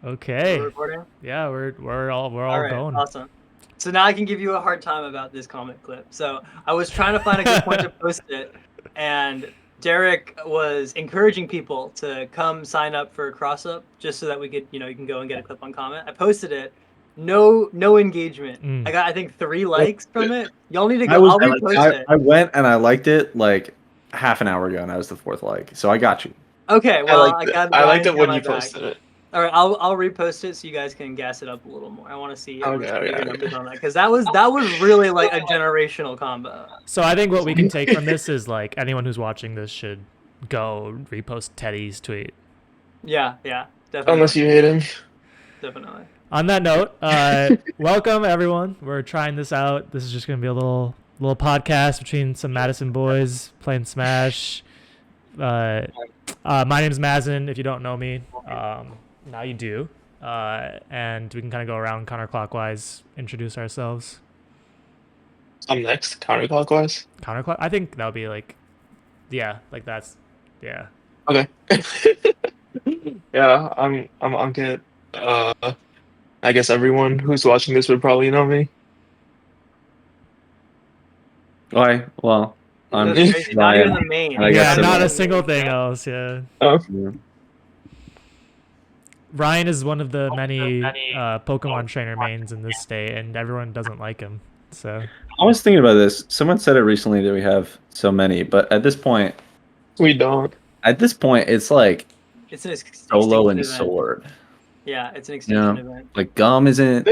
Okay. We're recording? Yeah, we're all All right, going. awesome. So now I can give you a hard time about this Comet clip. So I was trying to find a good point to post it, and Derek was encouraging people to come sign up for a cross up just so that we could, you can go and get a clip on Comet. I posted it. No engagement. I got I think 3 likes from it. Y'all need to go. I'll repost it. I went and I liked it like half an hour ago, and I was the 4th like. So I got you. Okay, well I got I liked Ryan's it got when my you back. posted it. All right, I'll repost it so you guys can gas it up a little more. I want to see Okay. numbers on that because that was really like a generational combo. So I think what we can take from this is like anyone who's watching this should go repost Teddy's tweet. Yeah, definitely. Unless you hate him. Definitely. On that note, welcome everyone. We're trying this out. This is just gonna be a little podcast between some Madison boys playing Smash. My name's Mazin. If you don't know me, now you do. And we can kind of go around counterclockwise, introduce ourselves. I'm next, counterclockwise. Counterclock. I think that would be like, yeah, like that's, yeah. Okay. Yeah, I'm Ankit. I guess everyone who's watching this would probably know me. Why? Well, I'm That's crazy. Not even the main. Yeah, not a single thing else. Yeah. Oh. Ryan is one of the many Pokemon trainer mains in this state, and everyone doesn't like him. So I was thinking about this. Someone said it recently that we have so many, but at this point, we don't. At this point, it's like it's an Solo and event. Sword. Yeah, it's an extinction event. Like Gum isn't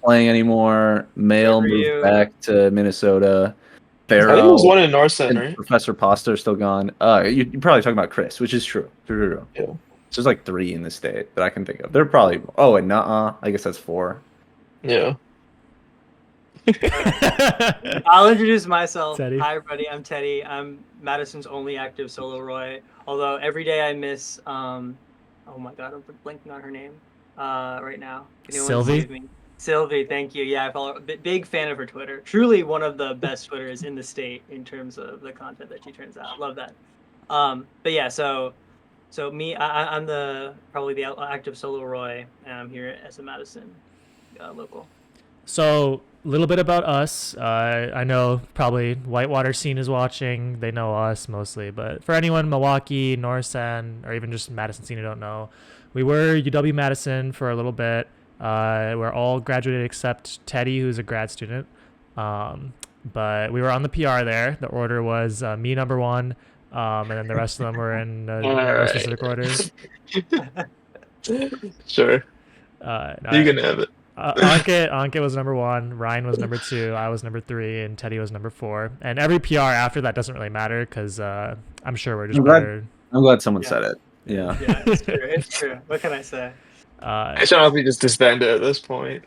playing anymore. Mail moved back to Minnesota. Pharaoh, I think there's one in North Center. Professor Poster's still gone. You're probably talking about Chris, which is true. True. Yeah. So there's like 3 in the state that I can think of. They're probably. Oh, and I guess that's 4. Yeah. I'll introduce myself. Teddy. Hi, everybody. I'm Teddy. I'm Madison's only active solo Roy. Although every day I miss. Oh my God, I'm blanking on her name. Right now. Sylvie. Sylvie, thank you. Yeah, I follow. Big fan of her Twitter. Truly one of the best Twitters in the state in terms of the content that she turns out. Love that. But yeah, so me, I'm probably the active solo Roy, and I'm here as a Madison local. So a little bit about us. I know probably Whitewater scene is watching. They know us mostly, but for anyone Milwaukee, North End, or even just Madison scene who don't know, we were UW Madison for a little bit. We're all graduated except Teddy, who's a grad student. But we were on the PR there. The order was me number 1, and then the rest of them were in no specific order. Sure. You can have it. Ankit was number 1, Ryan was number 2, I was number 3, and Teddy was number 4. And every PR after that doesn't really matter because I'm sure we're just better. I'm glad someone said it. Yeah. Yeah, it's true. It's true. What can I say? I should honestly just disband it at this point.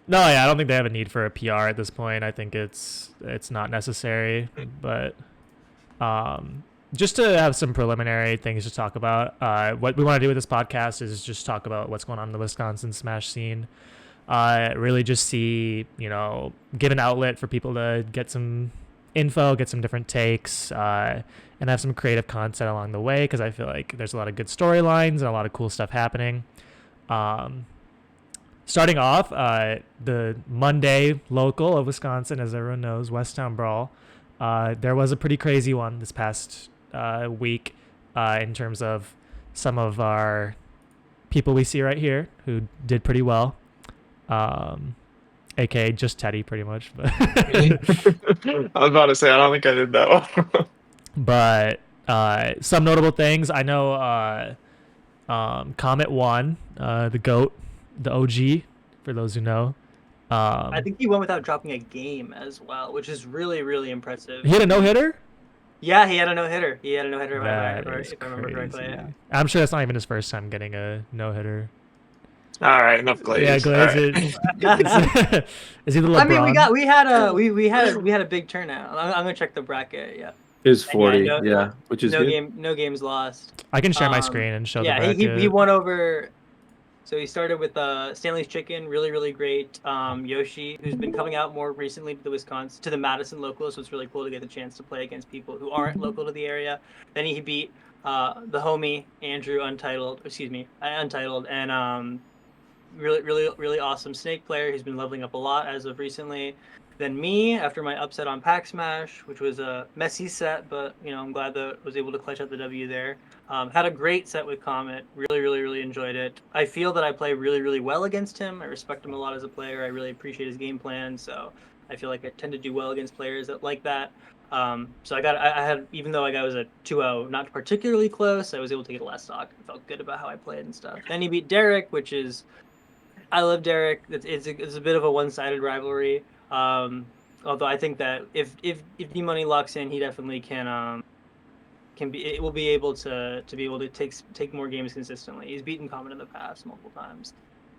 No, yeah, I don't think they have a need for a PR at this point. I think it's not necessary, but just to have some preliminary things to talk about. What we want to do with this podcast is just talk about what's going on in the Wisconsin Smash scene. Really just see, give an outlet for people to get some info, get some different takes, and have some creative content along the way, because I feel like there's a lot of good storylines and a lot of cool stuff happening. Starting off, the Monday local of Wisconsin, as everyone knows, Westtown Brawl. There was a pretty crazy one this past week in terms of some of our people we see right here who did pretty well. AKA just Teddy, pretty much. But I was about to say, I don't think I did that well. But some notable things. I know Comet won, the GOAT, the OG, for those who know. I think he went without dropping a game as well, which is really, really impressive. He had a no-hitter? Yeah, he had a no-hitter. If I remember correctly. Yeah. I'm sure that's not even his first time getting a no-hitter. All right, enough Glaze. Yeah, Glaze. Right. Is he the LeBron? I mean, we had a big turnout. I'm gonna check the bracket. Yeah. It was 40. Which is good. No games lost. I can share my screen and show the bracket. Yeah, he won over. So he started with Stanley's Chicken, really, really great. Yoshi, who's been coming out more recently to the Madison local, so it's really cool to get the chance to play against people who aren't local to the area. Then he beat the homie Andrew Untitled, and really awesome Snake player who's been leveling up a lot as of recently. Then me, after my upset on Pack Smash, which was a messy set, but I'm glad that I was able to clutch out the W there. Had a great set with Comet. Really enjoyed it. I feel that I play really well against him. I respect him a lot as a player. I really appreciate his game plan. So I feel like I tend to do well against players that like that. So I had, even though I was a 2-0, not particularly close, I was able to get a last stock. I felt good about how I played and stuff. Then he beat Derek, which is, I love Derek. It's a bit of a one-sided rivalry. Although I think that if D Money locks in, he definitely can be, it will be able to take more games consistently. He's beaten Comet in the past multiple times.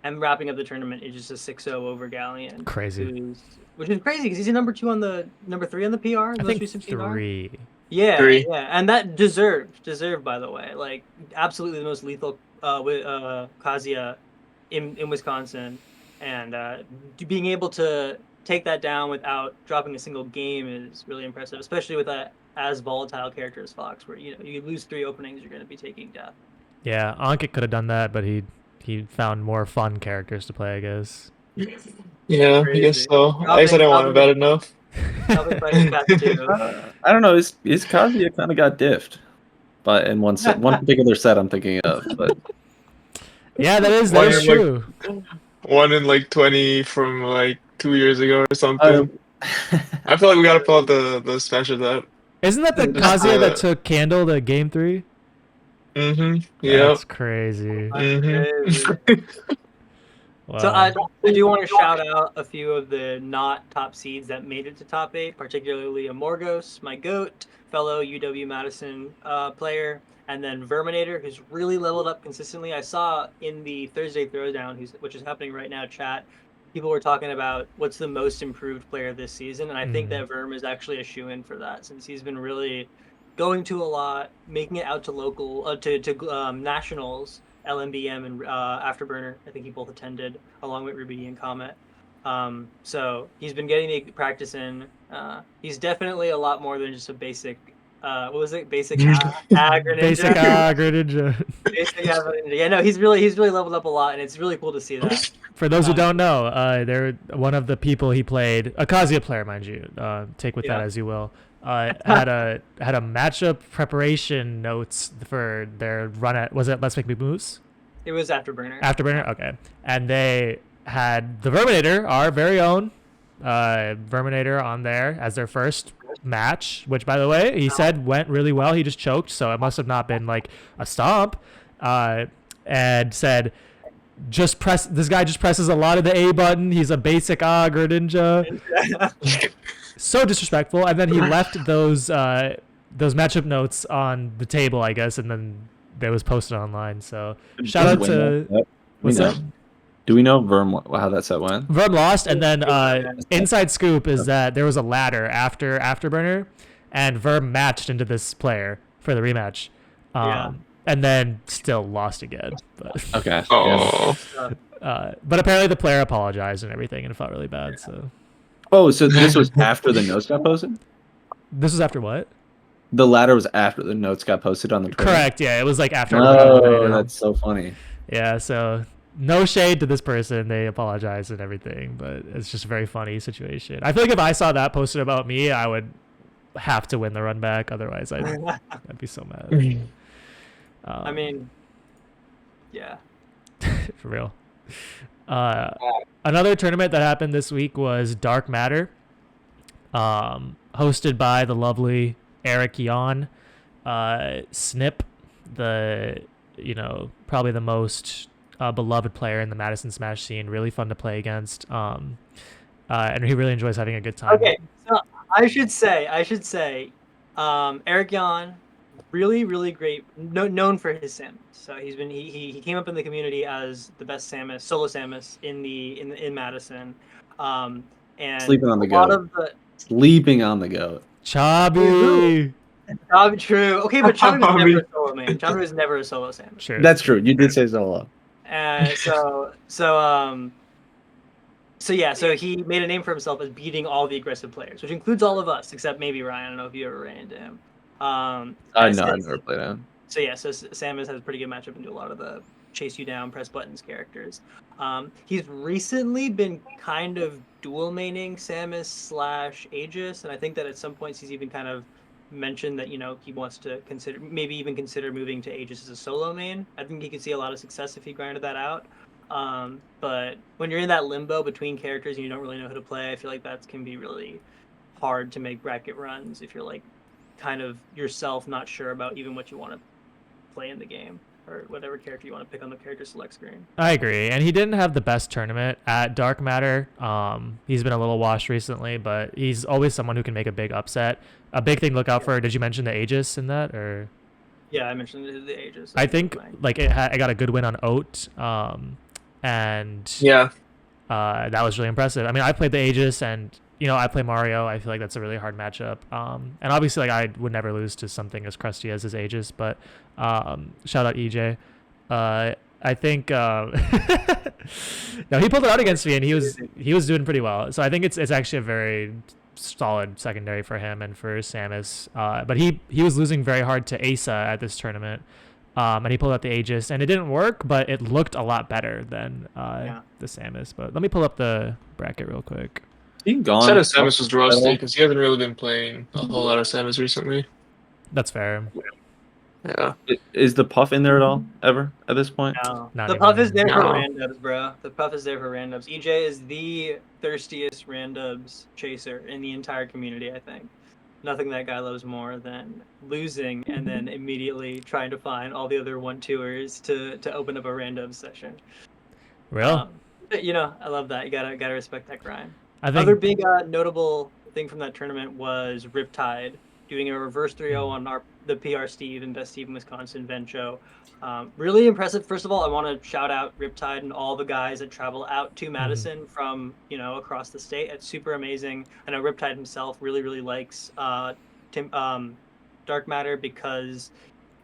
And wrapping up the tournament is just a 6-0 over Galleon. Crazy. Which is crazy because he's a number 3 on the PR. I think 3. Yeah, 3. yeah, and that deserved by the way. Like absolutely the most lethal with Kazuya in Wisconsin, and being able to take that down without dropping a single game is really impressive, especially with a as volatile character as Fox, where you lose 3 openings, you're going to be taking death. Yeah, Ankit could have done that, but he found more fun characters to play, I guess. Yeah, I guess so. I guess I didn't want it bad enough. I don't know. His Kazuya kind of got diffed, but in one particular set I'm thinking of. But yeah, that is true. 1 in like 20 from like 2 years ago or something. I feel like we gotta pull out the special that. Isn't that the Kazuya that took Candle to game 3? Mm-hmm. Yeah. That's crazy. Wow. So I do want to shout out a few of the not top seeds that made it to top 8, particularly Amorgos, my GOAT, fellow UW-Madison player, and then Verminator, who's really leveled up consistently. I saw in the Thursday Throwdown, which is happening right now, chat, people were talking about what's the most improved player this season, and I think that Verm is actually a shoo-in for that, since he's been really going to a lot, making it out to local, to nationals, LMBM and Afterburner. I think he both attended along with Ruby and Comet. So he's been getting the practice in. He's definitely a lot more than just a basic. What was it? Basic Aggro Ninja. Basic Aggro Ninja. Basic Aggro Ninja. Yeah, no, he's really leveled up a lot, and it's really cool to see that. For those who don't know, they're one of the people he played, a Kazuya player, mind you. Take with that as you will. Had a matchup preparation notes for their run at, was it Let's Make Big Moves? It was Afterburner. Afterburner, okay. And they had the Verminator, our very own Verminator, on there as their first match, which by the way he said went really well. He just choked, so it must have not been like a stomp. And said, this guy just presses a lot of the A button. He's a basic Aggro Ninja. So disrespectful. And then he left those matchup notes on the table, I guess, and then they was posted online. So shout out to what's that? Do we know Verm how that set went? Verm lost, and then inside scoop is that there was a ladder after Afterburner, and Verm matched into this player for the rematch. And then still lost again. But okay. Oh. But apparently the player apologized and everything, and it felt really bad. So. Oh, so this was after the notes got posted? This was after what? The ladder was after the notes got posted on the Twitter? Correct, yeah. It was like after. Oh, that's so funny. Yeah, so no shade to this person. They apologized and everything, but it's just a very funny situation. I feel like if I saw that posted about me, I would have to win the run back. Otherwise, I'd be so mad. I mean, yeah. For real. Another tournament that happened this week was Dark Matter, hosted by the lovely Eric Yon, Snip, the probably the most beloved player in the Madison Smash scene. Really fun to play against, and he really enjoys having a good time. Okay, so I should say, Eric Yon, really great, known for his Samus. So he came up in the community as the best Samus, solo Samus in Madison, and sleeping on the goat. Sleeping on the goat. Chubby. True. Okay, but Chubby was never a solo man. Chubby was never a solo Samus. Sure. That's true. You did say solo. So he made a name for himself as beating all the aggressive players, which includes all of us, except maybe Ryan. I don't know if you ever ran into him. No, I've never played him. So Samus has a pretty good matchup into a lot of the chase you down, press buttons characters. He's recently been kind of dual maining Samus / Aegis, and I think that at some points he's even kind of mentioned that he wants to maybe even consider moving to Aegis as a solo main. I think he could see a lot of success if he grinded that out. But when you're in that limbo between characters and you don't really know who to play, I feel like that can be really hard to make bracket runs if you're like kind of yourself not sure about even what you want to play in the game or whatever character you want to pick on the character select screen. I agree, and he didn't have the best tournament at Dark Matter. He's been a little washed recently, but he's always someone who can make a big upset. A big thing to look out for. Did you mention the Aegis in that, or? Yeah, I mentioned the Aegis. I think like I got a good win on Oat, and Yeah. that was really impressive. I mean, I played the Aegis, and I play Mario. I feel like that's a really hard matchup. And obviously, like I would never lose to something as crusty as his Aegis. But shout out EJ. I think no, he pulled it out against me, and he was doing pretty well. So I think it's actually a very solid secondary for him and for Samus. But he was losing very hard to Asa at this tournament. And he pulled out the Aegis, and it didn't work, but it looked a lot better than the Samus. But let me pull up the bracket real quick. He gone. Said Samus was rusty because he hasn't really been playing a whole lot of Samus recently. That's fair. Yeah. Is the Puff in there at all ever at this point? No. Not The even. Puff is there for No. randoms, bro. The Puff is there for randoms. EJ is the thirstiest randoms chaser in the entire community, I think. Nothing that guy loves more than losing and then immediately trying to find all the other 1-2ers to open up a random session. Real? But, I love that. You gotta respect that grind. I think Other big notable thing from that tournament was Riptide doing a reverse 3-0 on the PR Steve and Best Steve in Wisconsin Vencho. Really impressive. First of all, I want to shout out Riptide and all the guys that travel out to Madison from across the state. It's super amazing. I know Riptide himself really likes Dark Matter because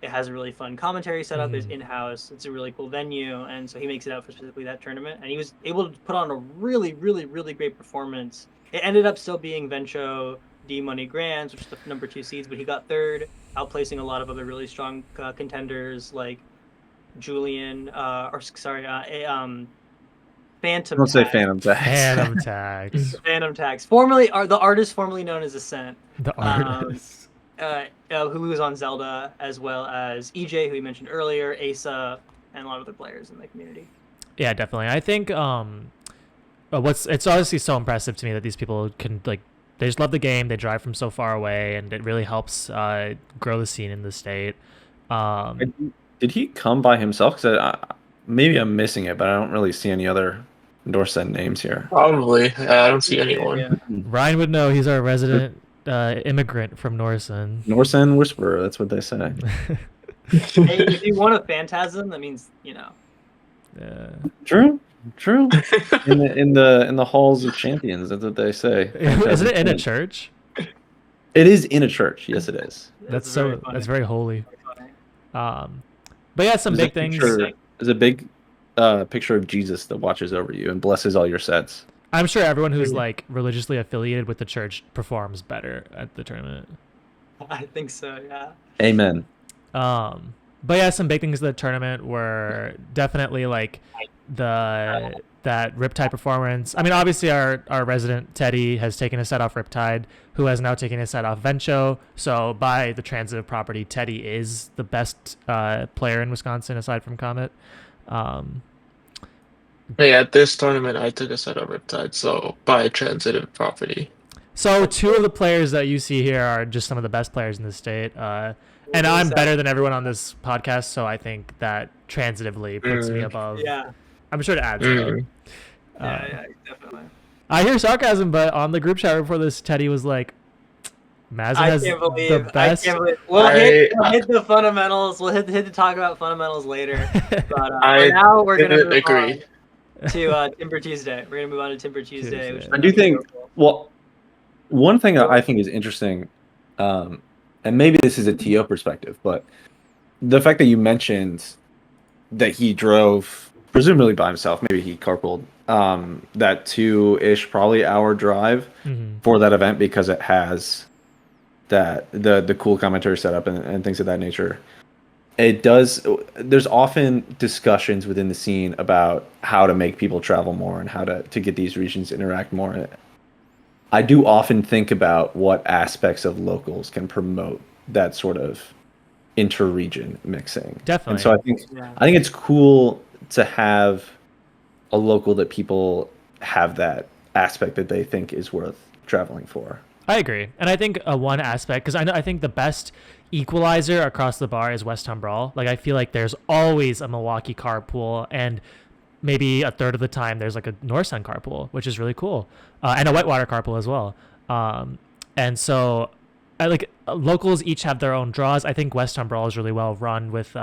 it has a really fun commentary setup. There's in-house. It's a really cool venue, and so he makes it out for specifically that tournament. And he was able to put on a really great performance. It ended up still being Vencho D Money Grands, which is the number 2 seeds, but he got third, outplacing a lot of other really strong contenders like Julian, Phantom. Don't say Phantom Tax. Phantom Tags. Phantom Tax, the artist formerly known as Ascent. The artist. Who was on Zelda, as well as EJ, who we mentioned earlier, Asa, and a lot of other players in the community. Yeah, definitely. I think it's obviously so impressive to me that these people can they just love the game. They drive from so far away, and it really helps grow the scene in the state. Did he come by himself? Because maybe I'm missing it, but I don't really see any other Dorset names here. Probably. I don't see anyone. Yeah. Ryan would know. He's our resident immigrant from Norsen. Norsen Whisperer, that's what they say. Hey, if you want a phantasm, that means Yeah. True. In the halls of champions, that's what they say. Isn't it in a church? It is in a church. Yes, it is. That's very funny. very holy. Very funny. But yeah, some big things. There's a big picture of Jesus that watches over you and blesses all your sets. I'm sure everyone who's like religiously affiliated with the church performs better at the tournament. I think so, yeah. Amen. But yeah, some big things of the tournament were definitely like that Riptide performance. I mean, obviously our resident Teddy has taken a set off Riptide, who has now taken a set off Vencho. So by the transitive property, Teddy is the best player in Wisconsin aside from Comet. Hey, at this tournament, I took a set of Riptide, so by transitive property. So 2 of the players that you see here are just some of the best players in the state. And I'm better than everyone on this podcast, so I think that transitively puts me above. Yeah. I'm sure it adds up. Yeah, definitely. I hear sarcasm, but on the group chat before this, Teddy was like, Mazin has the best. I can't believe. We'll hit the fundamentals. We'll hit to talk about fundamentals later. But for now, we're going to move agree. on to Timber Tuesday. We're going to move on to Timber Tuesday. Which I do think, well, one thing that I think is interesting, and maybe this is a TO perspective, but the fact that you mentioned that he drove, presumably by himself, maybe he carpooled, that 2-ish probably hour drive for that event because it has that the cool commentary setup and things of that nature. it does. There's often discussions within the scene about how to make people travel more and how to get these regions to interact more. I do often think about what aspects of locals can promote that sort of inter-region mixing. And so Definitely. Yeah. I think it's cool to have a local that people have that aspect that they think is worth traveling for. I agree, and I think one aspect, because I think the best equalizer across the bar is West Ham Brawl. Like I feel like there's always a Milwaukee carpool, and maybe a third of the time there's like a North Sun carpool, which is really cool, and a Whitewater carpool as well. And so, I like locals each have their own draws. I think West Ham Brawl is really well run with.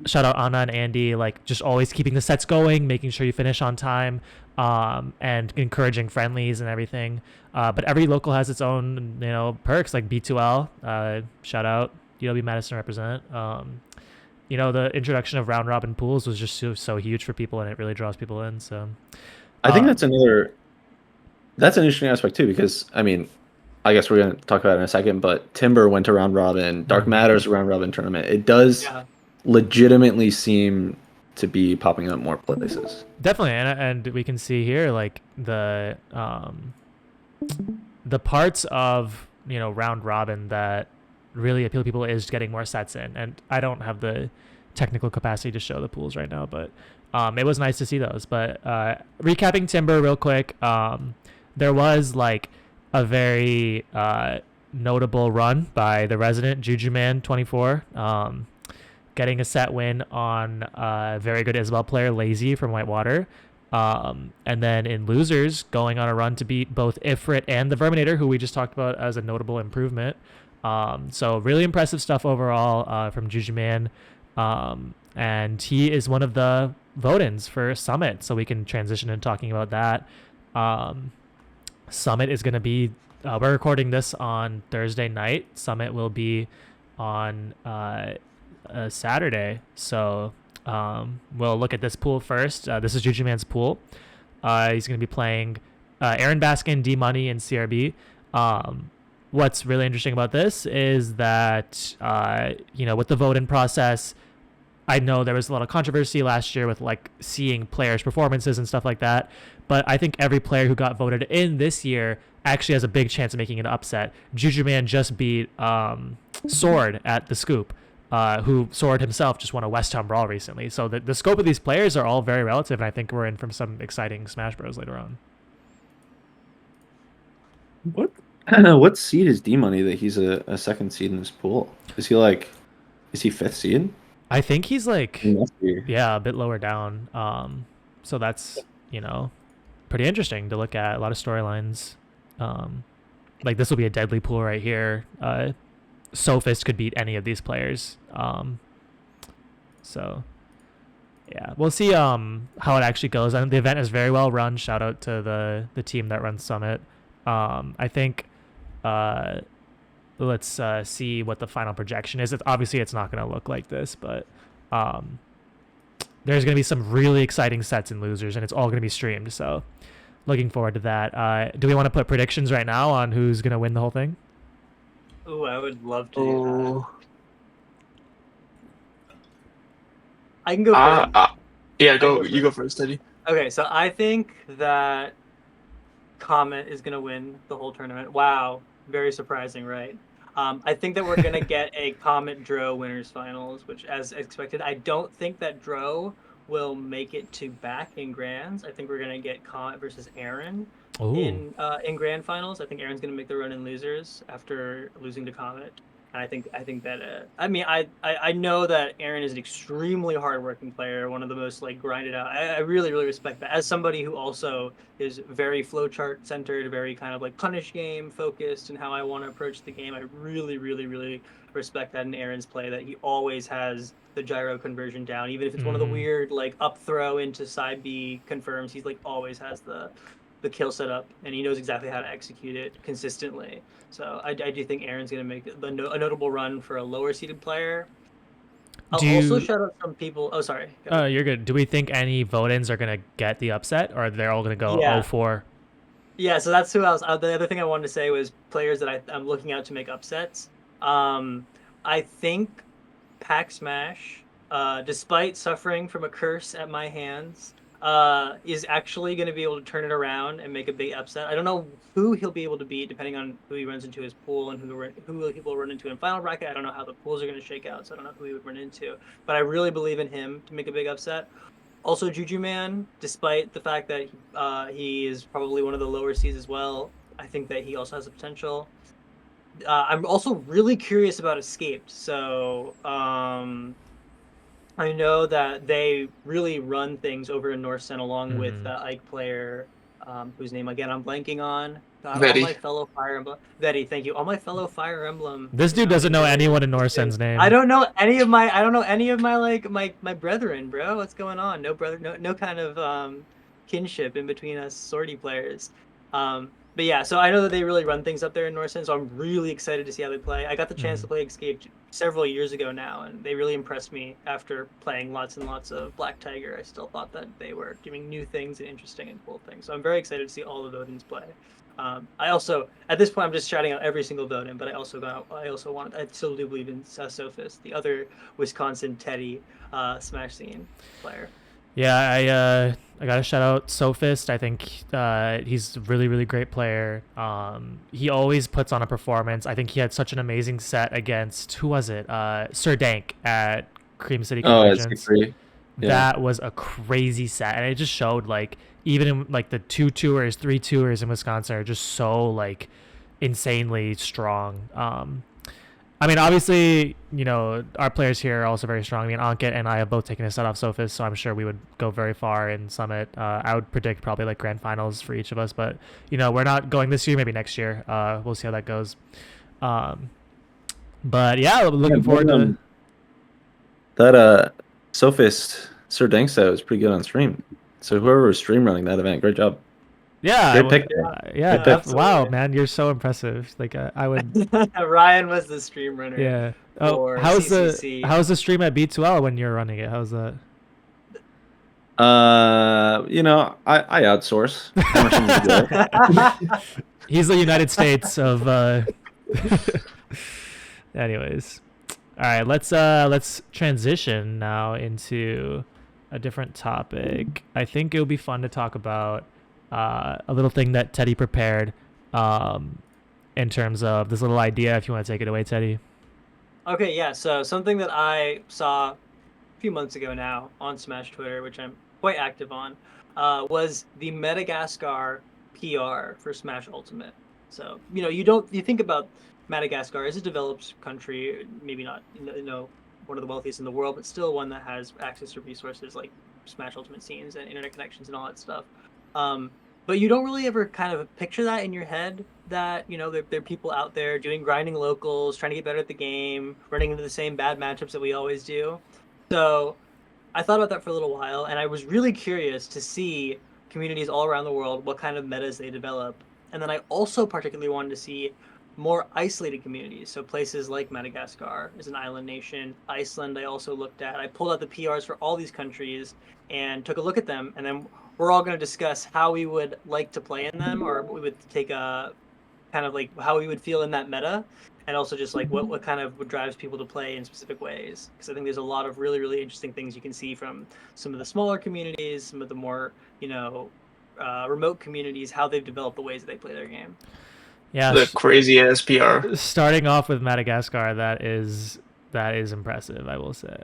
Shout out Anna and Andy, like just always keeping the sets going, making sure you finish on time, and encouraging friendlies and everything. But every local has its own, perks like B2L. Shout out UW Madison represent. The introduction of round robin pools was just so huge for people, and it really draws people in. So, I think that's an interesting aspect too, because I mean, I guess we're going to talk about it in a second, but Timber went to round robin, Dark Matter's round robin tournament. It does legitimately seem to be popping up more places. Definitely, and we can see here like the parts of round robin that really appeal to people is getting more sets in, and I don't have the technical capacity to show the pools right now, but it was nice to see those. But recapping Timber real quick, there was like a very notable run by the resident Juju Man 24, getting a set win on a very good Isabel player Lazy from Whitewater. And then in losers, going on a run to beat both Ifrit and the Verminator, who we just talked about as a notable improvement. So really impressive stuff overall from Juju Man. And he is one of the vote-ins for Summit, so we can transition into talking about that. Summit is going to be, we're recording this on Thursday night. Summit will be on Saturday. So we'll look at this pool first. This is Juju Man's pool. He's going to be playing Aaron Baskin, D-Money, and CRB. What's really interesting about this is that, with the vote-in process, I know there was a lot of controversy last year with like seeing players' performances and stuff like that, but I think every player who got voted in this year actually has a big chance of making an upset. Juju Man just beat Sword at the Scoop, who Sword himself just won a West Ham Brawl recently. So the scope of these players are all very relative, and I think we're in for some exciting Smash Bros later on. What seed is D-Money that he's a second seed in this pool? Is he fifth seed? I think he's like, He must be. yeah, a bit lower down. So that's, pretty interesting to look at. A lot of storylines. Like this will be a deadly pool right here. Sophist could beat any of these players. So yeah, we'll see how it actually goes. And the event is very well run. Shout out to the team that runs Summit. I think let's see what the final projection is. Obviously it's not going to look like this, but there's going to be some really exciting sets in losers, and it's all going to be streamed. So looking forward to that. Do we want to put predictions right now on who's going to win the whole thing? Oh, I would love to do that. I can go first. Yeah, go. You go first, Teddy. Okay, so I think that Comet is going to win the whole tournament. Wow, very surprising, right? I think that we're going to get a Comet Dro winners finals, which, as expected, I don't think that Dro will make it to back in grands. I think we're going to get Comet versus Aaron in grand finals. I think Aaron's going to make the run in losers after losing to Comet. And I think that I know that Aaron is an extremely hardworking player, one of the most like grinded out. I really respect that as somebody who also is very flowchart centered, very kind of like punish game focused, and how I want to approach the game. I really respect that in Aaron's play, that he always has the gyro conversion down, even if it's one of the weird like up throw into side B confirms. He's like always has the kill set up, and he knows exactly how to execute it consistently. So I do think Aaron's going to make a notable run for a lower seeded player. I'll also shout out some people. Oh, sorry. Oh, you're good. Do we think any vote-ins are going to get the upset, or they're all going to go 0-4? Yeah, so that's who else. The other thing I wanted to say was players that I'm looking out to make upsets. I think Pack Smash, despite suffering from a curse at my hands, is actually going to be able to turn it around and make a big upset. I don't know who he'll be able to beat, depending on who he runs into his pool and who he will run into in Final Bracket. I don't know how the pools are going to shake out, so I don't know who he would run into. But I really believe in him to make a big upset. Also, Juju Man, despite the fact that he is probably one of the lower seeds as well, I think that he also has the potential. I'm also really curious about Escaped. So I know that they really run things over in North Sen along with Mhm. the Ike player, whose name again I'm blanking on. God, all my Vetty. fellow Fire Emblem Vetty, thank you. All my fellow Fire Emblem, This dude doesn't know enjoyers. anyone in Norsen's I name. don't know any of my I don't know any of my like my brethren, bro. What's going on? No brother, no kind of kinship in between us sortie players. But yeah, so I know that they really run things up there in Norsen, so I'm really excited to see how they play. I got the chance Mhm. to play Escape several years ago now, and they really impressed me after playing lots and lots of Black Tiger. I still thought that they were doing new things and interesting and cool things. So I'm very excited to see all of Odin's play. I also, at this point, I'm just shouting out every single Voden, but I still do believe in Sophist, the other Wisconsin Teddy Smash Scene player. Yeah, I gotta shout out Sophist. I think he's a really really great player. He always puts on a performance. I think he had such an amazing set against who was it? Sir Dank at Cream City Oh, it's Convergence. free. Yeah. That was a crazy set, and it just showed like even in like the 2 tours, 3 tours in Wisconsin are just so like insanely strong. I mean, obviously, our players here are also very strong. I mean, Ankit and I have both taken a set off Sophist, so I'm sure we would go very far in Summit. I would predict probably like grand finals for each of us, but we're not going this year. Maybe next year. We'll see how that goes. Um, but yeah, Yeah, looking forward to. that Sophist Sir Danksa was pretty good on stream. So whoever was stream running that event, great job. Yeah, Great pick there. yeah, Great pick. wow, Absolutely. man, you're so impressive. Like I would, Ryan was the stream runner yeah. Oh, for how's the CCC. how's the stream at B2L when you're running it? How's that? I outsource. Emerson's good. He's the United States of. Anyways, all right. Let's transition now into a different topic. I think it would be fun to talk about a little thing that Teddy prepared. In terms of this little idea, if you want to take it away, Teddy. Okay, yeah. So something that I saw a few months ago now on Smash Twitter, which I'm quite active on, was the Madagascar PR for Smash Ultimate. So you think about Madagascar as a developed country, maybe not one of the wealthiest in the world, but still one that has access to resources like Smash Ultimate scenes and internet connections and all that stuff. But you don't really ever kind of picture that in your head that there are people out there doing grinding locals, trying to get better at the game, running into the same bad matchups that we always do. So I thought about that for a little while, and I was really curious to see communities all around the world, what kind of metas they develop. And then I also particularly wanted to see more isolated communities. So places like Madagascar is an island nation. Iceland, I also looked at. I pulled out the PRs for all these countries and took a look at them. And then we're all going to discuss how we would like to play in them, or we would take a kind of like how we would feel in that meta, and also just like what kind of what drives people to play in specific ways, because I think there's a lot of really really interesting things you can see from some of the smaller communities, some of the more remote communities, how they've developed the ways that they play their game. Yeah, The crazy ass PR. starting off with Madagascar, that is impressive, I will say.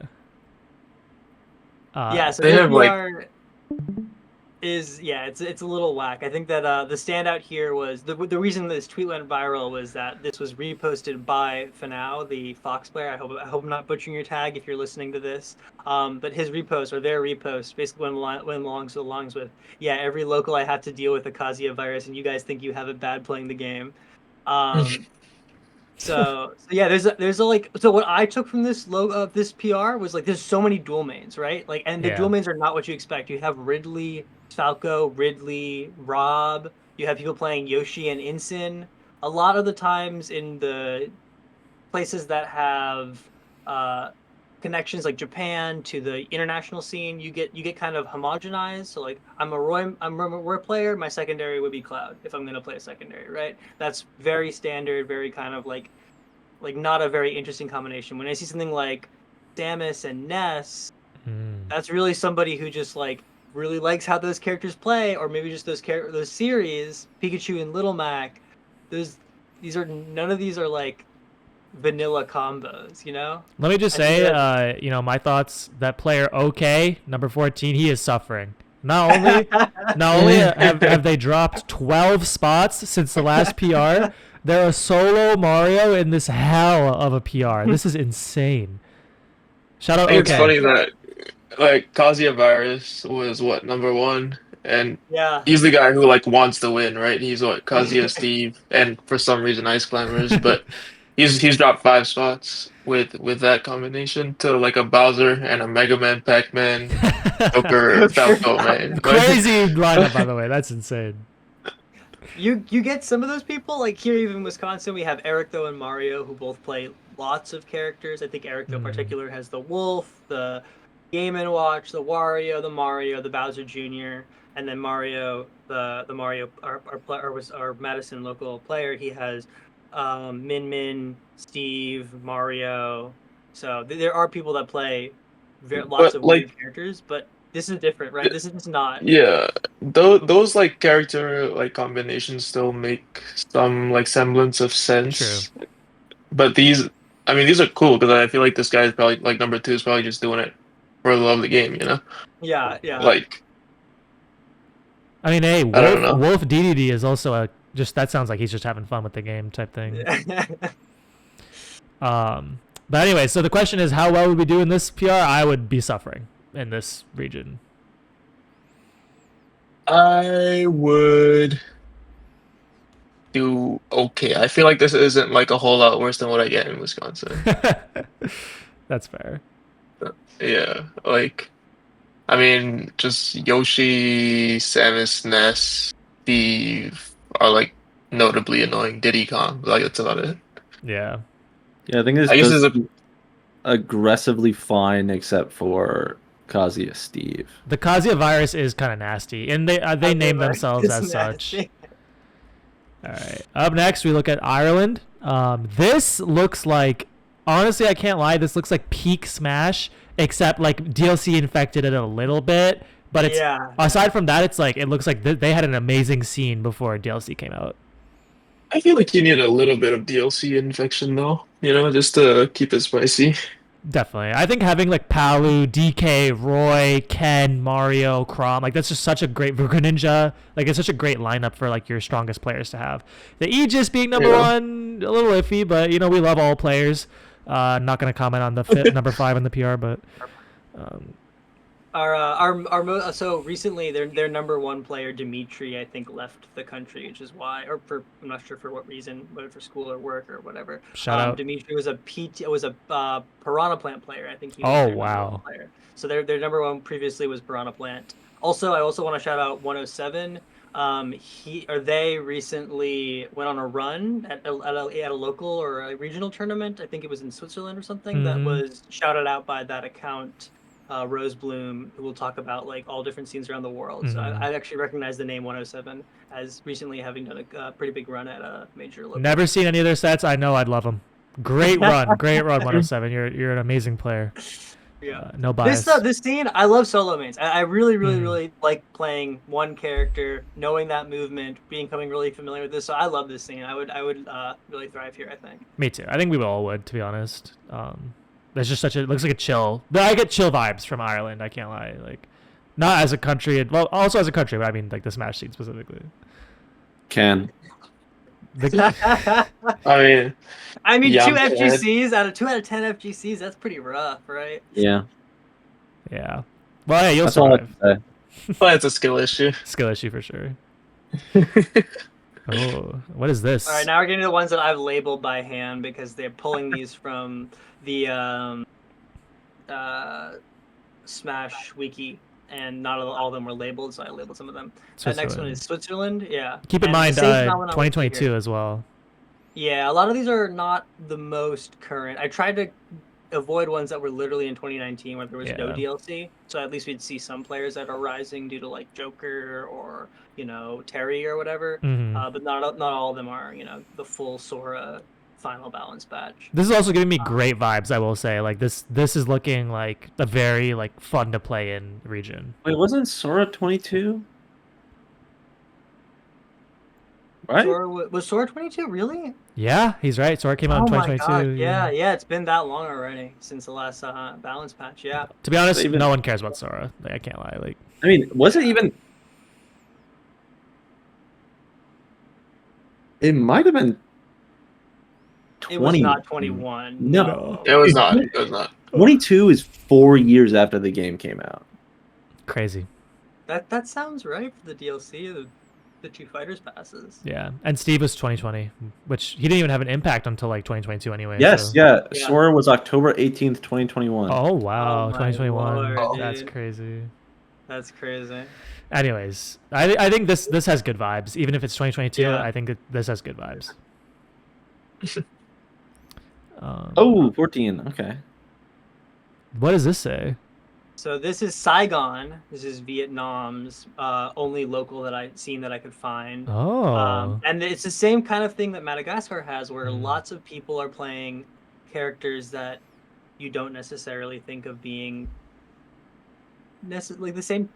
Yeah, so They their have like PR it's a little whack. I think that the standout here was the reason this tweet went viral was that this was reposted by Fanao, the Fox player. I hope I'm not butchering your tag if you're listening to this. But his repost or their repost basically went along with, yeah, every local I have to deal with a Kazuya virus, and you guys think you have it bad playing the game. Um, so yeah, there's a like, so what I took from this this PR was like there's so many dual mains, right? Like, and the Yeah. dual mains are not what you expect. You have Ridley, Falco, Ridley, Rob. You have people playing Yoshi and Insin. A lot of the times in the places that have uh connections like Japan to the international scene, you get kind of homogenized. So like I'm a Roy player, my secondary would be Cloud if I'm gonna play a secondary, right? That's very standard, very kind of like not a very interesting combination. When I see something like Samus and Ness, Mm. that's really somebody who just like really likes how those characters play, or maybe just those series, Pikachu and Little Mac. None of these are like vanilla combos, you know? Let me just I think say, that my thoughts. That player, OK, number 14, he is suffering. Not only have they dropped 12 spots since the last PR, they're a solo Mario in this hell of a PR. This is insane. Shout out I think it's OK. funny that like Kazuya Virus was what #1, and yeah. he's the guy who like wants to win, right? He's what Kazuya Steve, and for some reason Ice Climbers, but he's dropped 5 spots with that combination to like a Bowser and a Mega Man, Pac-Man, Joker, Falco, man. Crazy lineup, by the way. That's insane. You get some of those people, like here even in Wisconsin, we have Eric though and Mario who both play lots of characters. I think Eric though in particular has the Wolf, the Game and Watch, the Wario, the Mario, the Bowser Jr., and then Mario, the Mario our Madison local player, he has Min Min, Steve, Mario. So there are people that play lots But of like, weird characters, but this is different, right? This is just not. yeah, those like character like combinations still make some like semblance of True. sense. But these, I mean, these are cool because I feel like this guy is probably like #2 is probably just doing it for the love of the game, you know? Yeah, yeah. Like, I mean, hey, I don't know. Wolf DDD is also that sounds like he's just having fun with the game type thing. But anyway, so the question is, how well would we do in this PR? I would be suffering in this region. I would do okay. I feel like this isn't like a whole lot worse than what I get in Wisconsin. That's fair. Yeah, like, I mean, just Yoshi, Samus, Ness, Steve are like notably annoying. Diddy Kong, like that's about it. Yeah. Yeah, I think I guess this it's is aggressively fine except for Kazuya Steve. The Kazuya virus is kind of nasty, and they name themselves as such. All right. Up next, we look at Ireland. This looks like, honestly, I can't lie. This looks like peak Smash, except like DLC infected it a little bit. But it's aside from that, it's like it looks like they had an amazing scene before DLC came out. I feel like you need a little bit of DLC infection though, you know, just to keep it spicy. Definitely. I think having like Palu, DK, Roy, Ken, Mario, Chrom, like that's just such a great Greninja. Like it's such a great lineup for like your strongest players to have. The Aegis being number one, a little iffy, but you know, we love all players. Not going to comment on the number 5 in the PR, but so recently their number 1 player Dimitri I think left the country, which is why, or for I'm not sure for what reason, whether for school or work or whatever. Shout out. Dimitri was a Piranha Plant player. I think he was Oh their wow. number 1 player. So their number 1 previously was Piranha Plant. Also, I also want to shout out 107. They recently went on a run at a local or a regional tournament. I think it was in Switzerland or something. That was shouted out by that account. Rose Bloom, who will talk about like all different scenes around the world. So I actually recognize the name 107 as recently having done a pretty big run at a major local. Never seen any of their sets. I know I'd love them. Great run, 107. You're an amazing player. Yeah, no bias. This scene, I love solo mains. I really like playing one character, knowing that movement, becoming really familiar with this. So I love this scene. I would really thrive here, I think. Me too. I think we all would, to be honest. There's just it looks like a chill. I get chill vibes from Ireland. I can't lie. Like, not as a country, well, also as a country, but I mean like the Smash scene specifically. Ken. I mean, yeah, 2 FGCs out of 2 out of 10 FGCs. That's pretty rough, right? Yeah. Yeah. Well, yeah, you'll That's all I survive. can say. Well, it's a skill issue. Skill issue for sure. Oh, what is this? All right, now we're getting to the ones that I've labeled by hand because they're pulling these from the Smash wiki, and not all of them were labeled, so I labeled some of them. Next one is Switzerland. Yeah. Keep in mind, 2022 as well. Yeah, a lot of these are not the most current. I tried to avoid ones that were literally in 2019 where there was no DLC, so at least we'd see some players that are rising due to like Joker or Terry or whatever. But not all of them are the full Sora final balance patch. This is also giving me great vibes, I will say. Like this is looking like a very like fun to play in region. Wait, wasn't Sora 22? Right? Was Sora 22 really? Yeah, he's right. Sora came out in Oh my 2022. god, yeah, it's been that long already since the last balance patch. Yeah. To be honest, Even- no one cares about Sora. Like, I can't lie. Like, I mean, was it even? It might have been. 20. It was not 21. No. It was not. It was not. 22 is 4 years after the game came out. crazy. That sounds right for the DLC, the two fighters passes. Yeah, and Steve was 2020, which he didn't even have an impact until like 2022 anyway. Yes, so. yeah. Yeah. Sora was October 18th, 2021. Oh wow, Oh, my 2021. Lord, That's dude. crazy. That's crazy. Anyways, I think this has good vibes. Even if it's 2022, Yeah. I think this has good vibes. Oh, 14. Okay. What does this say? So this is Saigon. This is Vietnam's only local that I'd seen that I could find. Oh, And it's the same kind of thing that Madagascar has, where Mm. lots of people are playing characters that you don't necessarily think of being necessarily the same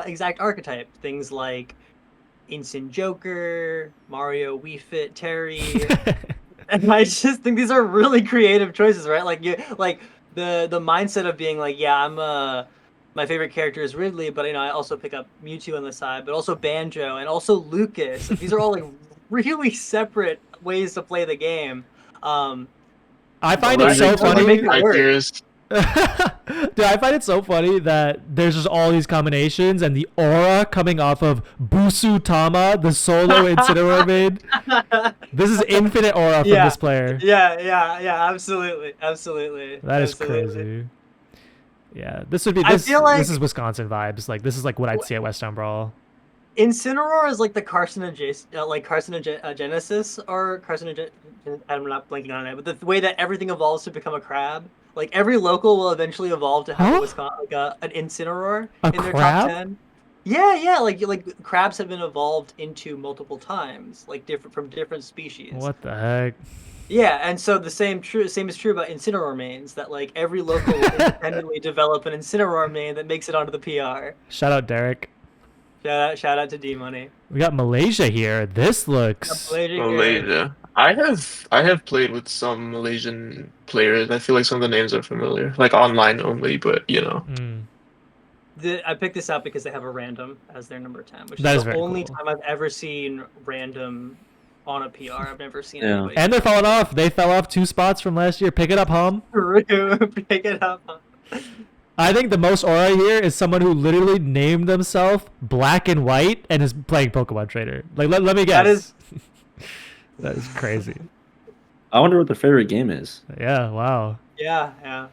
exact archetype. Things like Instant Joker, Mario, Wii Fit, Terry. And I just think these are really creative choices, right? Like the mindset of being like, yeah, my favorite character is Ridley, but I also pick up Mewtwo on the side, but also Banjo and also Lucas. These are all like really separate ways to play the game. I find Well, it so I think- funny. make it work. Ideas. Dude, I find it so funny that there's just all these combinations and the aura coming off of Busu Tama, the solo Incineroar main. This is infinite aura from Yeah. this player. Yeah, absolutely. That is Absolutely. crazy. Yeah, this would be I this. feel like- This is Wisconsin vibes. Like this is like what I'd see at West Town Brawl. Incineroar is like the carcinogenesis or carcinogen. I'm not blanking on it, but the way that everything evolves to become a crab. Like every local will eventually evolve to have Huh? a Wisconsin, an Incineroar A in their crab? top 10. Yeah, like crabs have been evolved into multiple times, like from different species. What the heck? Yeah, and so the same is true about Incineroar mains. That like every local will independently develop an Incineroar main that makes it onto the PR. Shout out Derek. Shout out to D Money. We got Malaysia here. This looks. Malaysia. I have played with some Malaysian players. I feel like some of the names are familiar, like online only, but Mm. I picked this out because they have a random as their number 10, which That is is the very only cool. time I've ever seen random on a PR. I've never seen Yeah. anybody And they're falling off. They fell off 2 spots from last year. Pick it up, home. pick it up. I think the most aura here is someone who literally named themselves Black and White and is playing Pokemon Trader. Like, let me guess. That is- That is crazy. I wonder what their favorite game is. Yeah, wow. Yeah.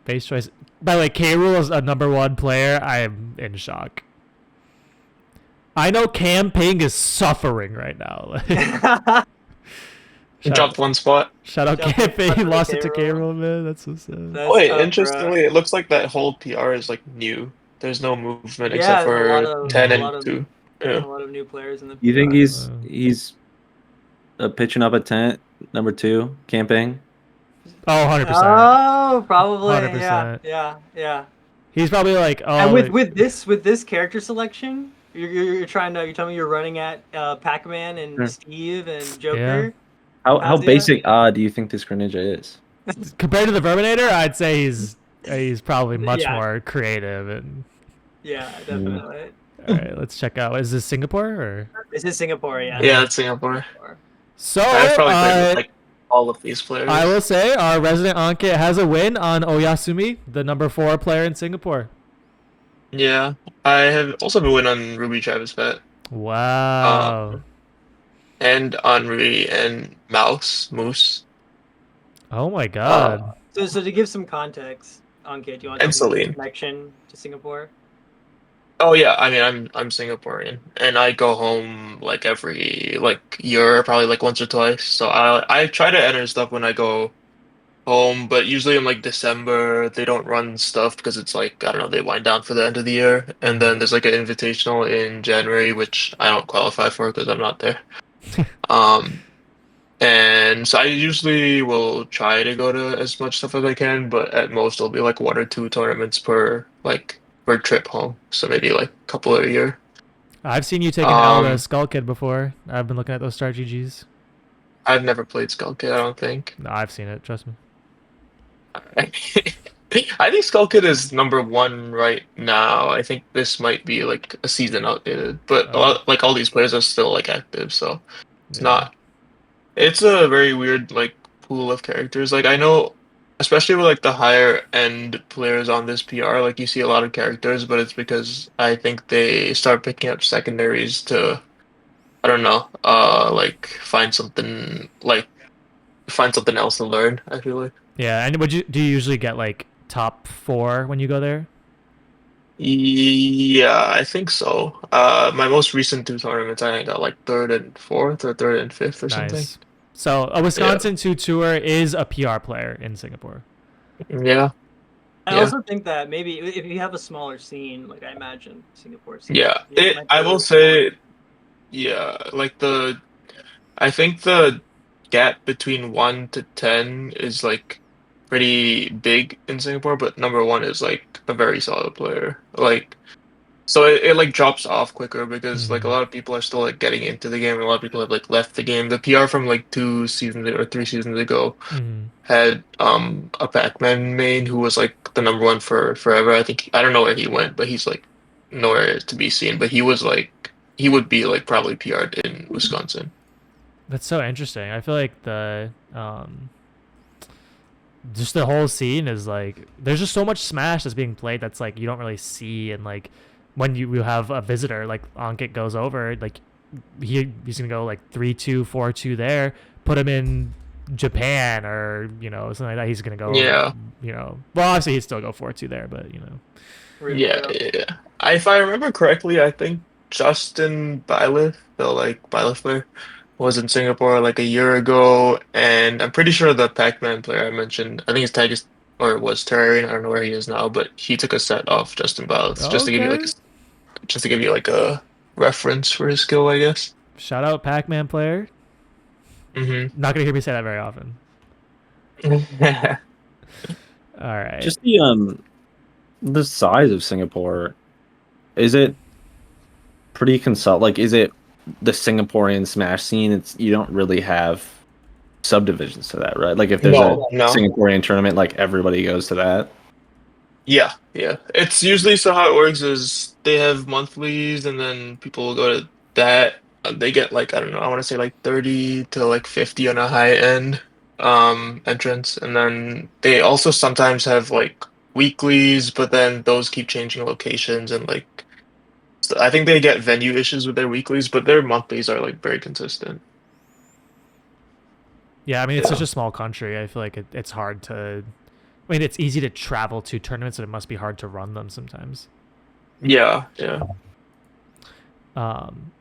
Base choice. By the way, K. Rool is a #1 player. I am in shock. I know Cam Ping is suffering right now. he Shout dropped one spot. Shout out Dropped Cam one Ping. spot He to lost it to K. K. Rool. Rool, man. That's so sad. That's Wait, tough, bro. interestingly, it looks like that whole PR is like new. There's no movement Yeah, except there's a for lot of- 10 a and lot of- 2. There's Yeah. a lot of new players in the. You think PR. he's pitching up a tent, number 2, camping? Oh, 100%. Oh, probably. 100%. Yeah. He's probably like, oh, And like- with this character selection, you're telling me you're running at Pac-Man and Sure. Steve and Joker. How How's he basic do you think this Greninja is? compared to the Verminator, I'd say he's probably much Yeah. more creative. And Yeah, definitely. all right, let's check out. Is this Singapore or? This is Singapore, yeah. Yeah, it's Singapore. So I've probably played with like all of these players. I will say our resident Ankit has a win on Oyasumi, the #4 player in Singapore. Yeah, I have also been winning on Ruby Travis Pet Wow. and Henri and Moose. Oh my god. So to give some context, Ankit, do you want to And talk about your Celine. connection to Singapore? Oh yeah, I mean I'm Singaporean and I go home like every year, probably like once or twice. So I try to enter stuff when I go home, but usually in like December they don't run stuff because it's like I don't know, they wind down for the end of the year, and then there's like an invitational in January which I don't qualify for because I'm not there. And so I usually will try to go to as much stuff as I can, but at most it'll be like 1 or 2 tournaments per trip home. So maybe like a couple a year. I've seen you take an L to Um, Skull Kid before. I've been looking at those Star GGs. I've never played Skull Kid, I don't think. No, I've seen it. Trust me. I think Skull Kid is #1 right now. I think this might be like a season outdated, but like all these players are still like active, so it's Yeah. not. It's a very weird like pool of characters. Like I know, especially with like the higher end players on this PR, like you see a lot of characters, but it's because I think they start picking up secondaries to, I don't know, like find something else to learn, I feel like. Yeah, and do you usually get like top 4 when you go there? Yeah, I think so. My most recent 2 tournaments, I think got like third and fourth or third and fifth or something. Nice. So a Yeah. Wisconsin 2 tour is a PR player in Singapore. Yeah. I Yeah. also think that maybe if you have a smaller scene, like I imagine Singapore scene, Yeah. it might be I a will little say, yeah, like I think the gap between 1 to 10 is like pretty big in Singapore, but #1 is like a very solid player. Like, so it like drops off quicker because like a Mm-hmm. lot of people are still like getting into the game, and a lot of people have like left the game. The PR from like 2 seasons or 3 seasons ago Mm-hmm. had a Pac-Man main who was like the #1 for forever. I think I don't know where he went, but he's like nowhere to be seen. But he was like he would be like probably PR'd in Wisconsin. That's so interesting. I feel like the just the whole scene is like there's just so much Smash that's being played that's like you don't really see, and like when you have a visitor like Ankit goes over, like he's gonna go like 3-2, 4-2 there, put him in Japan or something like that. He's gonna go Yeah. well obviously he'd still go 4-2 there, but Yeah, yeah. If I remember correctly, I think Justin Byleth, the like Byleth player, was in Singapore like a year ago, and I'm pretty sure the Pac-Man player I mentioned, I think his tag is or was Terrarian. I don't know where he is now, but he took a set off Justin Byleth just to give you like okay. just to give you like a reference for his skill, I guess. Shout out Pac-Man player. Hmm. Not gonna hear me say that very often. All right. Just the size of Singapore, is it pretty like is it the Singaporean Smash scene? It's you don't really have subdivisions to that, right? Like if there's a No. Singaporean tournament, like everybody goes to that. Yeah, yeah. It's usually so how it works is they have monthlies and then people will go to that. They get like I don't know, I want to say like 30 to like 50 on a high end entrance. And then they also sometimes have like weeklies, but then those keep changing locations and like so I think they get venue issues with their weeklies, but their monthlies are like very consistent. Yeah, I mean it's such Yeah. a small country. I feel like it's hard to. I mean, it's easy to travel to tournaments, but it must be hard to run them sometimes. Yeah, yeah. Um,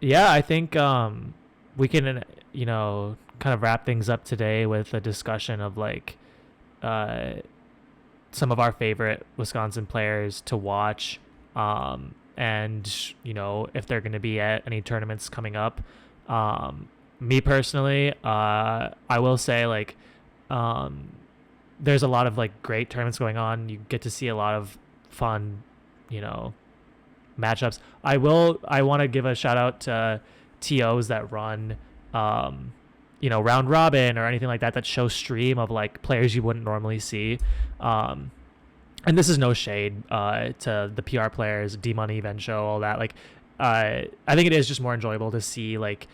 yeah, I think we can kind of wrap things up today with a discussion of like uh, some of our favorite Wisconsin players to watch, and if they're going to be at any tournaments coming up. Me personally, I will say like there's a lot of like great tournaments going on. You get to see a lot of fun, you know, matchups. I want to give a shout out to TOs that run round robin or anything like that show stream of like players you wouldn't normally see. And this is no shade to the PR players, D Money, Event Show, all that. Like I think it is just more enjoyable to see like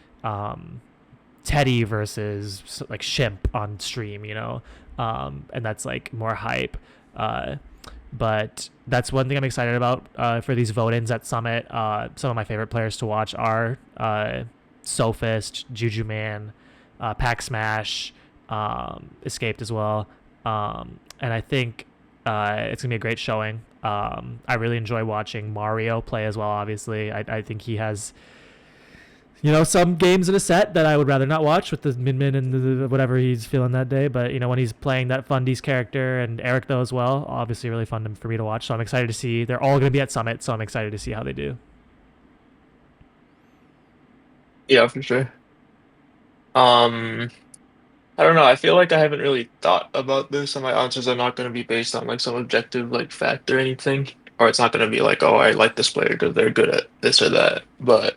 Teddy versus like Shimp on stream, and that's like more hype. But that's one thing I'm excited about for these vote-ins at Summit. Some of my favorite players to watch are Sophist, Juju Man, Pack Smash, Escaped as well. And I think it's going to be a great showing. I really enjoy watching Mario play as well, obviously. I think he has some games in a set that I would rather not watch with the Min and the whatever he's feeling that day. But, when he's playing that Fundies character and Eric, though, as well, obviously really fun for me to watch. So I'm excited to see. They're all going to be at Summit, so I'm excited to see how they do. Yeah, for sure. I don't know. I feel like I haven't really thought about this, and my answers are not going to be based on like some objective like fact or anything, or it's not going to be like, oh, I like this player because they're good at this or that. But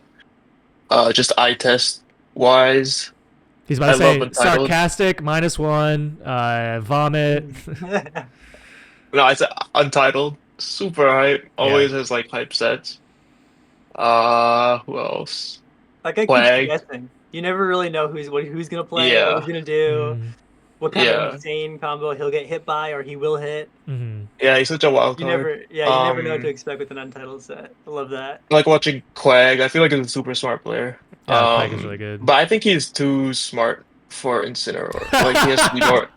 just eye test wise, He's about I to love say Untitled. sarcastic -1, vomit. No, I said Untitled, super hype. Yeah. Always has like hype sets. Who else? That guy keeps you Quag. guessing. You never really know who's gonna play, what he's Yeah, gonna do, Mm, what kind of yeah, insane combo he'll get hit by or he will hit. hmm yeah. He's such a wild You card. never, yeah, you never know what to expect with an untitled set. I love that. I like watching Quag. I feel like he's a super smart player. Yeah, Quake is really good. But I think he's too smart for Incineroar. Like he has to be more.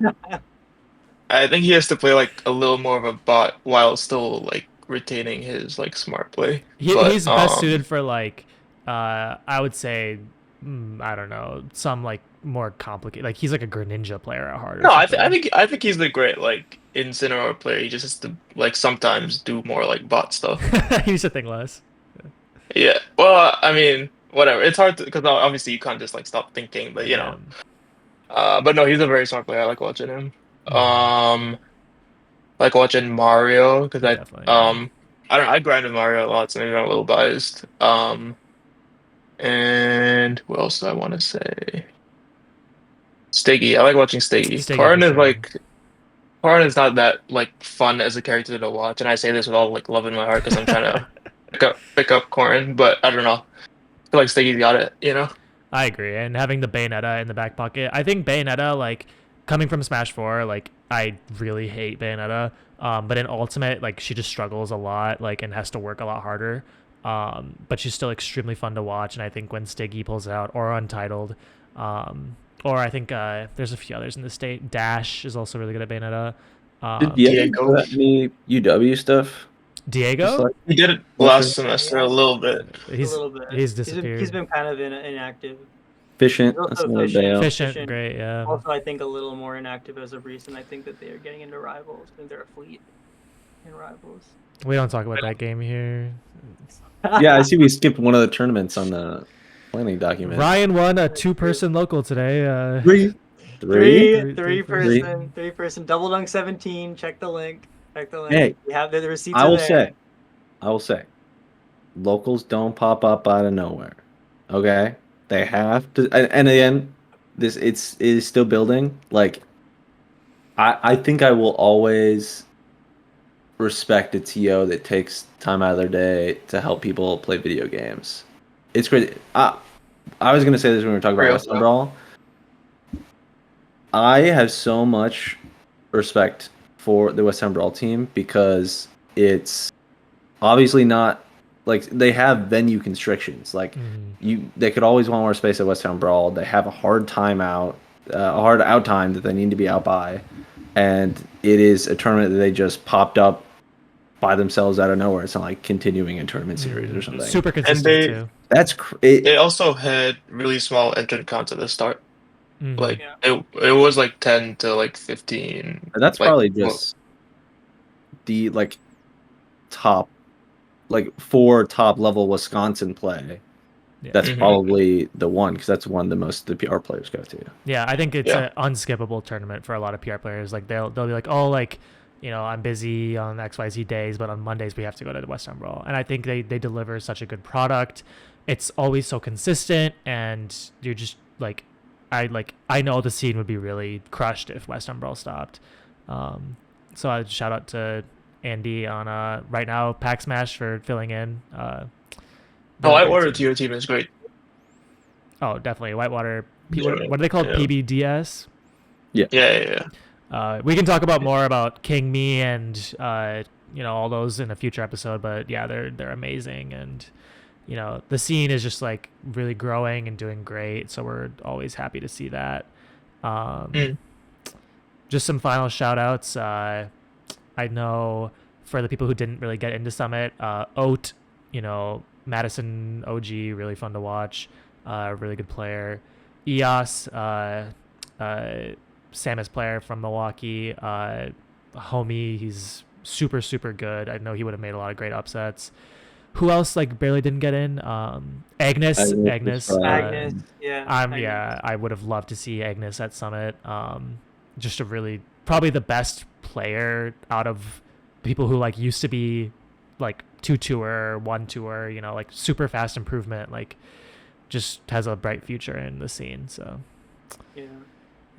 I think he has to play like a little more of a bot while still like retaining his like smart play. But He's best suited for like, I would say, I don't know, some like more complicated. Like he's like a Greninja player at heart or no, something. I think he's the great like Incineroar player. He just has to like sometimes do more like bot stuff. He used to think less. Yeah. Well, I mean, whatever. It's hard to because obviously you can't just like stop thinking, but you Yeah. know. But no, he's a very smart player. I like watching him. Mhm. Like watching Mario because Definitely. Yeah. I don't know, I grind with Mario a lot, so maybe I'm a little biased. And what else do I want to say? Stiggy. I like watching Stiggy. Stiggy for sure. Karn is not that like fun as a character to watch, and I say this with all like love in my heart because I'm trying to pick up Corrin, but I don't know. I feel like Stiggy's got it, you know? I agree. And having the Bayonetta in the back pocket, I think Bayonetta, like coming from Smash 4, like I really hate Bayonetta. But in Ultimate, like she just struggles a lot, like and has to work a lot harder. But she's still extremely fun to watch. And I think when Stiggy pulls it out or Untitled, or I think there's a few others in the state. Dash is also really good at Bayonetta. Did you ever Diego. do any UW stuff? Just Diego, like He did it semester? last semester a Yeah, little bit. a he's little bit. he's He's disappeared. been kind of inactive. He's Efficient. That's also another bail. Efficient, great, yeah. Also, I think a little more inactive as of recent. I think that they are getting into rivals. I think they're a fleet in rivals. We don't talk about that game here. Yeah, I see we skipped one of the tournaments on the planning document. Ryan won a 2-person local today. Three. Three person double dunk 17. Check the link. Hey, We have the receipts. I are will there. say, locals don't pop up out of nowhere. Okay, they have to. And again, it is still building. Like, I think I will always respect a TO that takes time out of their day to help people play video games. It's crazy. I was gonna say this when we were talking about Real. Western Brawl. I have so much respect for the West Ham Brawl team because it's obviously not like they have venue constrictions. Like they could always want more space at West Ham Brawl. They have a hard a hard out time that they need to be out by, and it is a tournament that they just popped up by themselves out of nowhere. It's not like continuing a tournament series or something. Super And consistent too. That's they also had really small entrant counts at the start. Like it was like 10 to like 15. That's like, probably just the like top, like 4 top level Wisconsin play. Yeah. That's probably the one because that's one the most the PR players go to. Yeah, I think it's an unskippable tournament for a lot of PR players. Like they'll be like, oh, like I'm busy on XYZ days, but on Mondays we have to go to the West Ham Brawl, and I think they deliver such a good product. It's always so consistent, and you're just like, I know the scene would be really crushed if West Ham Brawl stopped. So I shout out to Andy on right now Pack Smash for filling in. Whitewater TO team is great. Oh, definitely Whitewater. What are they called? Yeah. PBDS. Yeah. We can talk about more about King Me and all those in a future episode, but yeah, they're amazing, and the scene is just like really growing and doing great, so we're always happy to see that. Just some final shout outs. I know for the people who didn't really get into Summit, Oat, Madison OG, really fun to watch, really good player. EOS, Samus player from Milwaukee, homie, he's super, super good. I know he would have made a lot of great upsets. Who else like barely didn't get in? Agnes. Agnes, Agnes, yeah. Agnes. Yeah, I would have loved to see Agnes at Summit. Just a really probably the best player out of people who like used to be like 2 tour, 1 tour, like super fast improvement, like just has a bright future in the scene. So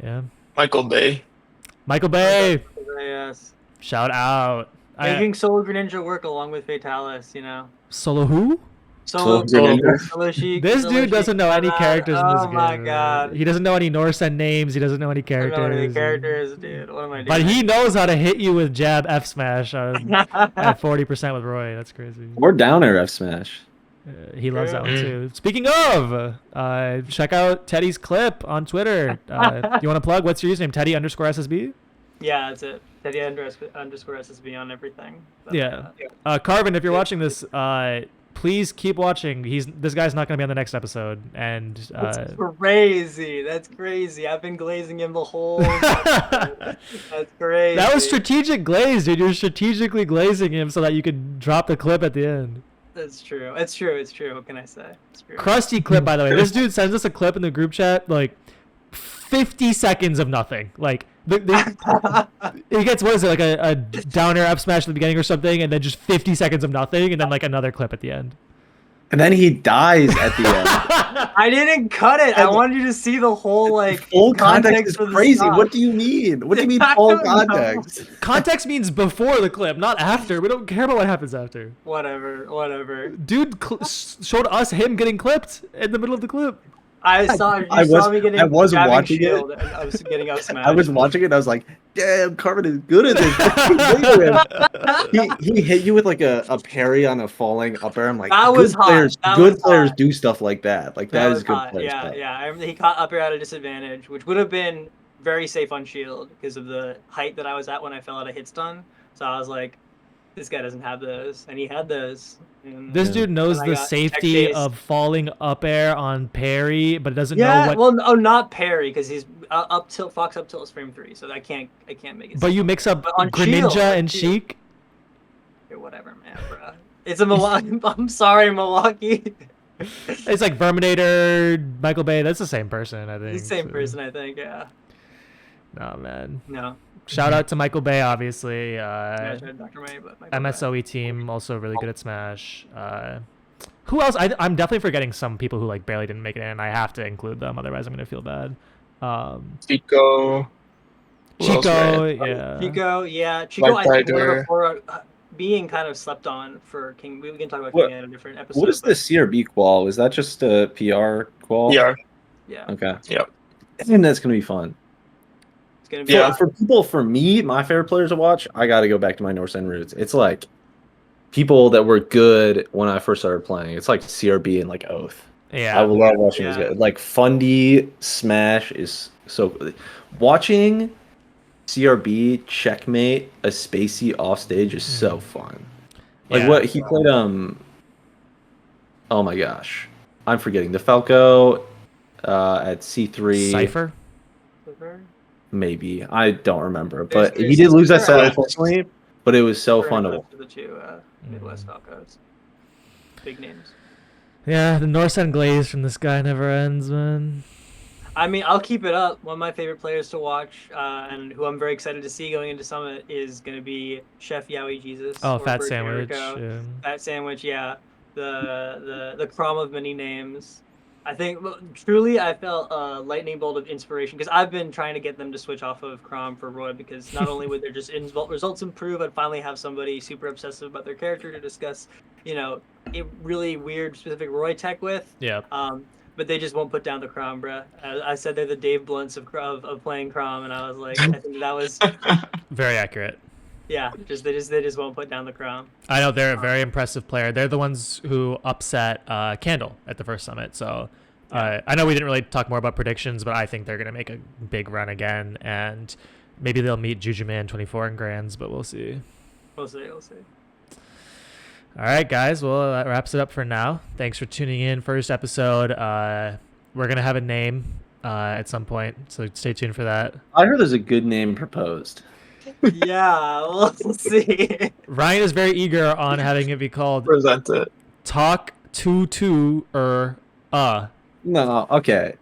yeah. Michael Bay. Michael Bay, Yes. shout out. Making Solo Greninja work along with Fatalis, Solo who? Solo Sheik. This Solo dude Sheik, doesn't know any characters in this Oh game. my god. He doesn't know any Norsen names. He doesn't know any I don't characters. know any characters, dude. What am I doing? But he knows how to hit you with jab F smash at 40% with Roy. That's crazy. Or down air F smash. He loves that one too. Speaking of, check out Teddy's clip on Twitter. You want to plug? What's your username? Teddy_SSB? Yeah, that's it. Teddy underscore SSB on everything. Yeah. Carvin, if you're watching this, please keep watching. This guy's not going to be on the next episode. And That's crazy. That's crazy. I've been glazing him the whole time. That's crazy. That was strategic glaze, dude. You're strategically glazing him so that you could drop the clip at the end. That's true. It's true. It's true. What can I say? It's true. Crusty clip, by the way. This dude sends us a clip in the group chat, like 50 seconds of nothing. Like it gets, what is it, like a down air up smash at the beginning or something, and then just 50 seconds of nothing, and then like another clip at the end. And then he dies at the end. I didn't cut it. I wanted you to see the whole like Full context is of the crazy. stuff. What do you mean? What do you mean full context? Context means before the clip, not after. We don't care about what happens after. Whatever. Dude showed us him getting clipped in the middle of the clip. I saw me getting. I was jabbing watching shield, it. And I was getting up smashed. I was watching it and I was like, damn, Carmen is good at this. he hit you with like a parry on a falling up air. I'm like, That was hot. Good players do stuff like that. Like that is was good hot. players. Yeah. I remember he caught up air at a disadvantage, which would have been very safe on shield because of the height that I was at when I fell out of hit stun. So I was like, this guy doesn't have those, and he had those. This dude knows the safety of falling up air on parry, but doesn't know what. Well, no, not parry, because he's up tilt. Fox up tilt is frame 3, so I can't make it. But you mix up on Greninja shield, and Sheik. Or whatever, man, bro. It's a Milwaukee. I'm sorry, Milwaukee. It's like Verminator, Michael Bay. That's the same person, I think. He's the same person, I think. Yeah. No, man. No. Shout out to Michael Bay, obviously. Dr. May, but Michael MSOE Bay. Team, also really good at Smash. Who else? I'm definitely forgetting some people who like barely didn't make it in, and I have to include them, otherwise I'm gonna feel bad. Chico, yeah. Chico, White I think Tiger. before being kind of slept on for King. We can talk about King in a different episode. What is the CRB qual? Is that just a PR qual? Yeah. Yeah. Okay. Yep. I think that's gonna be fun. It's gonna be Yeah. For me, my favorite players to watch, I got to go back to my Norsen roots. It's like people that were good when I first started playing. It's like CRB and like Oath. Yeah. I love watching these guys. Like Fundy Smash is so. Watching CRB checkmate a Spacey off stage is so fun. Like Yeah. what he played. Oh my gosh, I'm forgetting the Falco at C3. Cypher. Maybe I don't remember, but There's he did lose that set Cypher. unfortunately. But it was so fun to watch. The two Midwest Falcons. Big names. Yeah, the Norsen glaze from this guy never ends, man. I mean, I'll keep it up. One of my favorite players to watch, and who I'm very excited to see going into Summit, is going to be Chef Yowie Jesus. Oh, or Fat Bert Sandwich. Jericho. Yeah. Fat Sandwich, yeah. The Crom of many names. I think truly I felt a lightning bolt of inspiration because I've been trying to get them to switch off of Crom for Roy because not only would their just results improve, I'd finally have somebody super obsessive about their character to discuss, a really weird specific Roy tech with. Yeah. But they just won't put down the Crom, bruh. I said they're the Dave Blunts of playing Crom, and I was like, I think that was Very accurate. yeah. They just won't put down the Crom. I know they're a very impressive player. They're the ones who upset Candle at the first Summit. So I know we didn't really talk more about predictions, but I think they're going to make a big run again. And maybe they'll meet Juju Man 24 in Grands, but we'll see. We'll see. All right, guys. Well, that wraps it up for now. Thanks for tuning in. First episode. We're going to have a name at some point, so stay tuned for that. I heard there's a good name proposed. Yeah, we'll see. Ryan is very eager on having it be called Present it. talk to No, okay.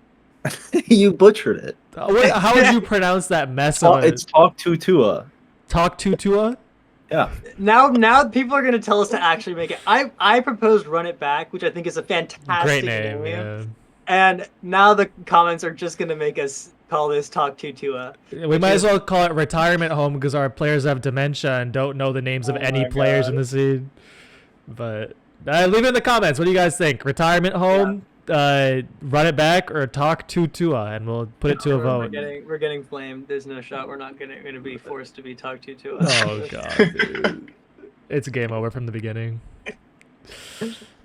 You butchered it. How would you pronounce that mess of it? It's talk to. Talk to? Yeah. Now people are gonna tell us to actually make it. I proposed Run It Back, which I think is a fantastic Great name, yeah. And now the comments are just gonna make us call this Talk to. We might as well call it Retirement Home because our players have dementia and don't know the names of any players in the scene. But leave it in the comments. What do you guys think? Retirement Home, Run It Back, or Talk to and we'll put it to a vote. We're getting flamed. There's no shot. We're not gonna be forced to be Talk to. Oh god, dude. It's game over from the beginning.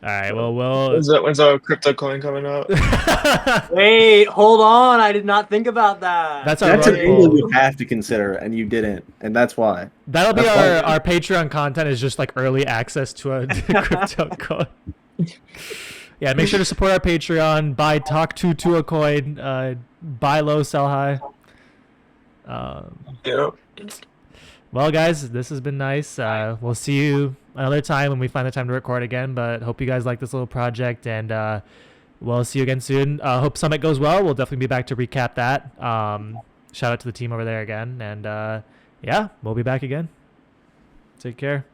All right, well, when's our crypto coin coming out? Wait, hold on. I did not think about that. That's That's our an angle you have to consider, and you didn't, and that's why. That'll be our Patreon content is just like early access to a crypto coin. Yeah, make sure to support our Patreon. Buy Talk to a coin. Buy low, sell high. Yeah. Well, guys, this has been nice. We'll see you another time when we find the time to record again. But hope you guys like this little project, and we'll see you again soon. Hope Summit goes well. We'll definitely be back to recap that. Shout out to the team over there again, and yeah, we'll be back again. Take care.